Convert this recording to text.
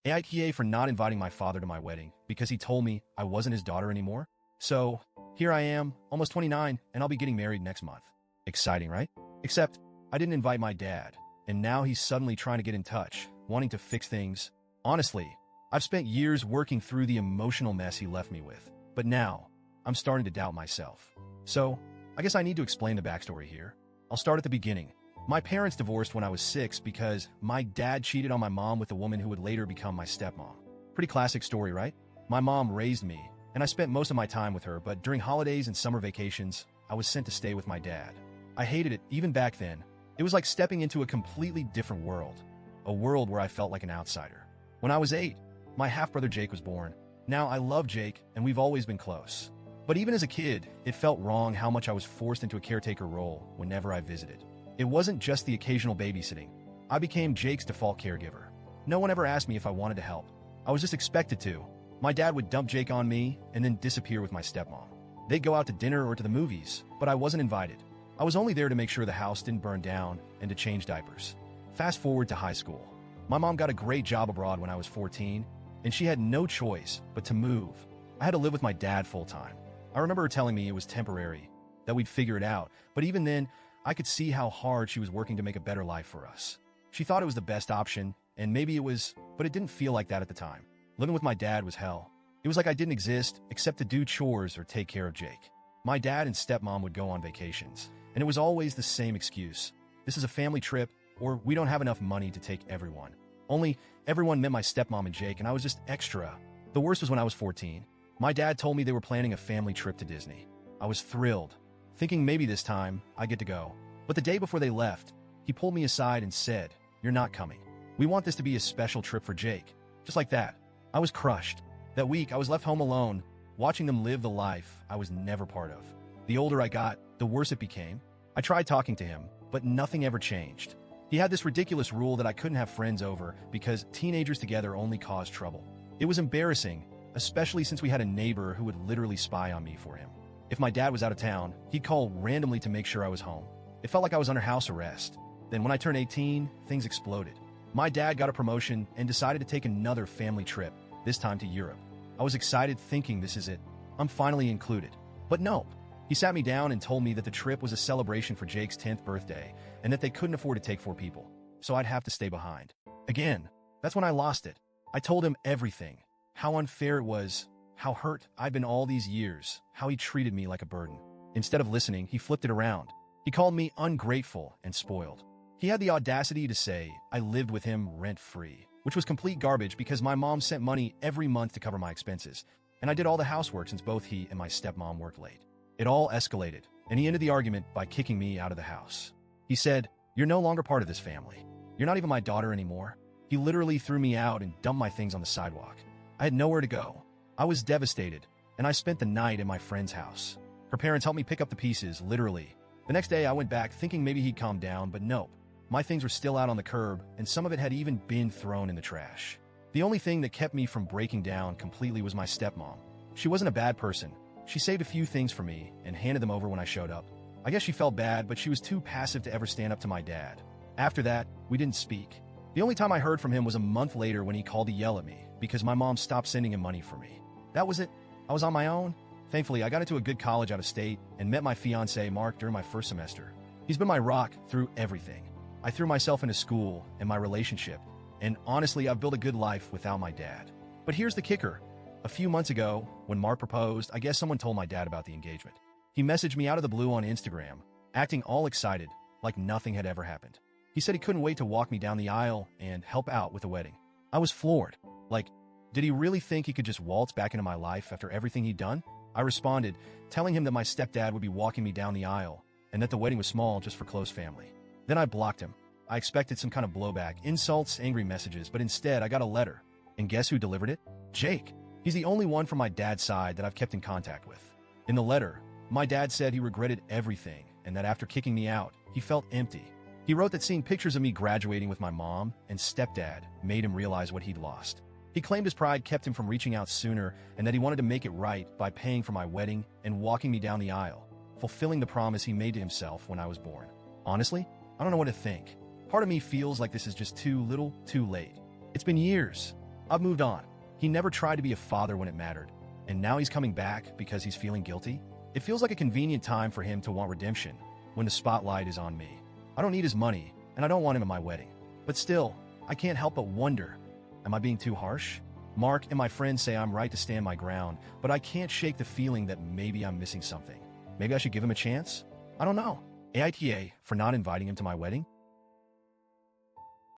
AITA for not inviting my father to my wedding because he told me I wasn't his daughter anymore. So, here I am, almost 29, and I'll be getting married next month. Exciting, right? Except, I didn't invite my dad, and now he's suddenly trying to get in touch, wanting to fix things. Honestly, I've spent years working through the emotional mess he left me with, but now, I'm starting to doubt myself. So, I guess I need to explain the backstory here. I'll start at the beginning. My parents divorced when I was 6 because my dad cheated on my mom with a woman who would later become my stepmom. Pretty classic story, right? My mom raised me, and I spent most of my time with her, but during holidays and summer vacations, I was sent to stay with my dad. I hated it, even back then. It was like stepping into a completely different world, a world where I felt like an outsider. When I was 8, my half-brother Jake was born. Now, I love Jake, and we've always been close. But even as a kid, it felt wrong how much I was forced into a caretaker role whenever I visited. It wasn't just the occasional babysitting. I became Jake's default caregiver. No one ever asked me if I wanted to help. I was just expected to. My dad would dump Jake on me and then disappear with my stepmom. They'd go out to dinner or to the movies, but I wasn't invited. I was only there to make sure the house didn't burn down and to change diapers. Fast forward to high school. My mom got a great job abroad when I was 14, and she had no choice but to move. I had to live with my dad full-time. I remember her telling me it was temporary, that we'd figure it out, but even then, I could see how hard she was working to make a better life for us. She thought it was the best option, and maybe it was, but it didn't feel like that at the time. Living with my dad was hell. It was like I didn't exist except to do chores or take care of Jake. My dad and stepmom would go on vacations, and it was always the same excuse. This is a family trip, or we don't have enough money to take everyone. Only everyone meant my stepmom and Jake, and I was just extra. The worst was when I was 14. My dad told me they were planning a family trip to Disney. I was thrilled, thinking maybe this time I get to go. But the day before they left, he pulled me aside and said, "You're not coming. We want this to be a special trip for Jake." Just like that. I was crushed. That week, I was left home alone, watching them live the life I was never part of. The older I got, the worse it became. I tried talking to him, but nothing ever changed. He had this ridiculous rule that I couldn't have friends over because teenagers together only caused trouble. It was embarrassing, especially since we had a neighbor who would literally spy on me for him. If my dad was out of town, he'd call randomly to make sure I was home. It felt like I was under house arrest. Then when I turned 18, things exploded. My dad got a promotion and decided to take another family trip, this time to Europe. I was excited thinking this is it. I'm finally included. But no. He sat me down and told me that the trip was a celebration for Jake's 10th birthday and that they couldn't afford to take 4 people, so I'd have to stay behind. Again, that's when I lost it. I told him everything. How unfair it was, how hurt I'd been all these years, how he treated me like a burden. Instead of listening, he flipped it around. He called me ungrateful and spoiled. He had the audacity to say I lived with him rent-free, which was complete garbage because my mom sent money every month to cover my expenses, and I did all the housework since both he and my stepmom worked late. It all escalated, and he ended the argument by kicking me out of the house. He said, "You're no longer part of this family. You're not even my daughter anymore." He literally threw me out and dumped my things on the sidewalk. I had nowhere to go. I was devastated, and I spent the night at my friend's house. Her parents helped me pick up the pieces, literally. The next day, I went back thinking maybe he'd calm down, but nope. My things were still out on the curb, and some of it had even been thrown in the trash. The only thing that kept me from breaking down completely was my stepmom. She wasn't a bad person. She saved a few things for me and handed them over when I showed up. I guess she felt bad, but she was too passive to ever stand up to my dad. After that, we didn't speak. The only time I heard from him was a month later when he called to yell at me because my mom stopped sending him money for me. That was it. I was on my own. Thankfully, I got into a good college out of state and met my fiancé, Mark, during my first semester. He's been my rock through everything. I threw myself into school and my relationship, and honestly, I've built a good life without my dad. But here's the kicker. A few months ago, when Mark proposed, I guess someone told my dad about the engagement. He messaged me out of the blue on Instagram, acting all excited, like nothing had ever happened. He said he couldn't wait to walk me down the aisle and help out with the wedding. I was floored. Like, did he really think he could just waltz back into my life after everything he'd done? I responded, telling him that my stepdad would be walking me down the aisle and that the wedding was small just for close family. Then I blocked him. I expected some kind of blowback, insults, angry messages, but instead I got a letter. And guess who delivered it? Jake. He's the only one from my dad's side that I've kept in contact with. In the letter, my dad said he regretted everything and that after kicking me out, he felt empty. He wrote that seeing pictures of me graduating with my mom and stepdad made him realize what he'd lost. He claimed his pride kept him from reaching out sooner and that he wanted to make it right by paying for my wedding and walking me down the aisle, fulfilling the promise he made to himself when I was born. Honestly, I don't know what to think. Part of me feels like this is just too little, too late. It's been years. I've moved on. He never tried to be a father when it mattered, and now he's coming back because he's feeling guilty. It feels like a convenient time for him to want redemption when the spotlight is on me. I don't need his money, and I don't want him at my wedding. But still, I can't help but wonder, am I being too harsh? Mark and my friends say I'm right to stand my ground, but I can't shake the feeling that maybe I'm missing something. Maybe I should give him a chance? I don't know. AITA for not inviting him to my wedding?